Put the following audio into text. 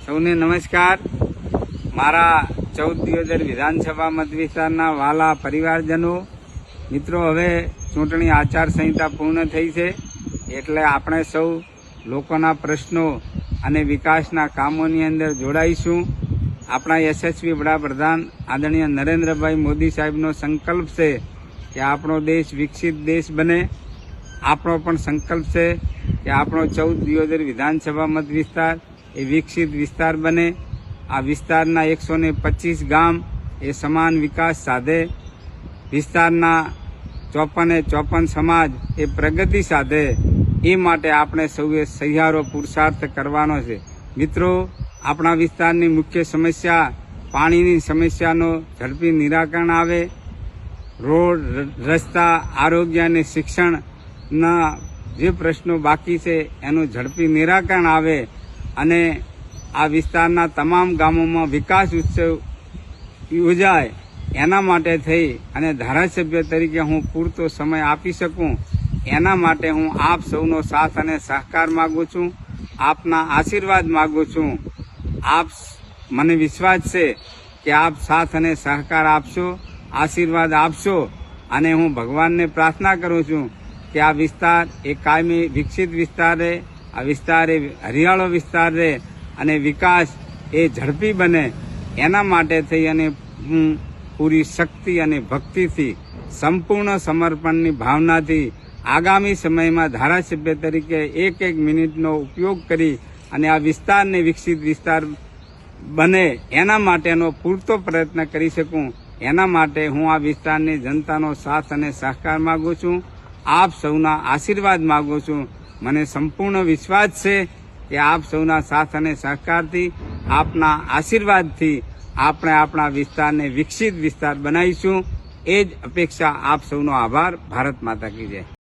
સૌને નમસ્કાર। મારા 14 દિયોદર વિધાનસભા મત વિસ્તારના વાલા પરિવારજનો, મિત્રો, હવે ચૂંટણી આચારસંહિતા પૂર્ણ થઈ છે, એટલે આપણે સૌ લોકોના પ્રશ્નો અને વિકાસના કામોની અંદર જોડાઈશું। આપણા યશસ્વી વડાપ્રધાન આદરણીય નરેન્દ્રભાઈ મોદી સાહેબનો સંકલ્પ છે કે આપણો દેશ વિકસિત દેશ બને। આપણો પણ સંકલ્પ છે કે આપણો 14 દિયોદર વિધાનસભા મત વિસ્તાર એ વિકસિત વિસ્તાર બને। આ વિસ્તારના 125 ગામ એ સમાન વિકાસ સાધે, વિસ્તારના 54 સમાજ એ પ્રગતિ સાધે, એ માટે આપણે સૌએ સહિયારો પુરુષાર્થ કરવાનો છે। મિત્રો, આપણા વિસ્તારની મુખ્ય સમસ્યા પાણીની સમસ્યાનો ઝડપી નિરાકરણ આવે, રોડ, રસ્તા, આરોગ્ય અને શિક્ષણના જે પ્રશ્નો બાકી છે એનું ઝડપી નિરાકરણ આવે અને આ વિસ્તારના તમામ ગામોમાં વિકાસ ઉત્સવ યોજાય, એના માટે થઈ અને ધારાસભ્ય તરીકે હું પૂરતો સમય આપી શકું, એના માટે હું આપ સૌનો સાથ અને સહકાર માગું છું, આપના આશીર્વાદ માગું છું। આપ, મને વિશ્વાસ છે કે આપ સાથ અને સહકાર આપશો, આશીર્વાદ આપશો, અને હું ભગવાનને પ્રાર્થના કરું છું કે આ વિસ્તાર એ કાયમી વિકસિત વિસ્તાર રહે, આ વિસ્તાર એ હરિયાળો વિસ્તાર રહે અને વિકાસ એ ઝડપી બને। એના માટે થઈ અને હું પૂરી શક્તિ અને ભક્તિથી, સંપૂર્ણ સમર્પણની ભાવનાથી આગામી સમયમાં ધારાસભ્ય તરીકે એક મિનિટનો ઉપયોગ કરી અને આ વિસ્તારને વિકસિત વિસ્તાર બને એના માટેનો પૂરતો પ્રયત્ન કરી શકું, એના માટે હું આ વિસ્તારની જનતાનો સાથ અને સહકાર માગું છું, આપ સૌના આશીર્વાદ માગું છું। મને સંપૂર્ણ વિશ્વાસ છે કે આપ સૌના સાથ અને સહકારથી, આપના આશીર્વાદથી આપણે આપણા વિસ્તારને વિકસિત વિસ્તાર બનાવીશું। એ જ અપેક્ષા, આપ સૌનો આભાર। ભારત માતા કી જય।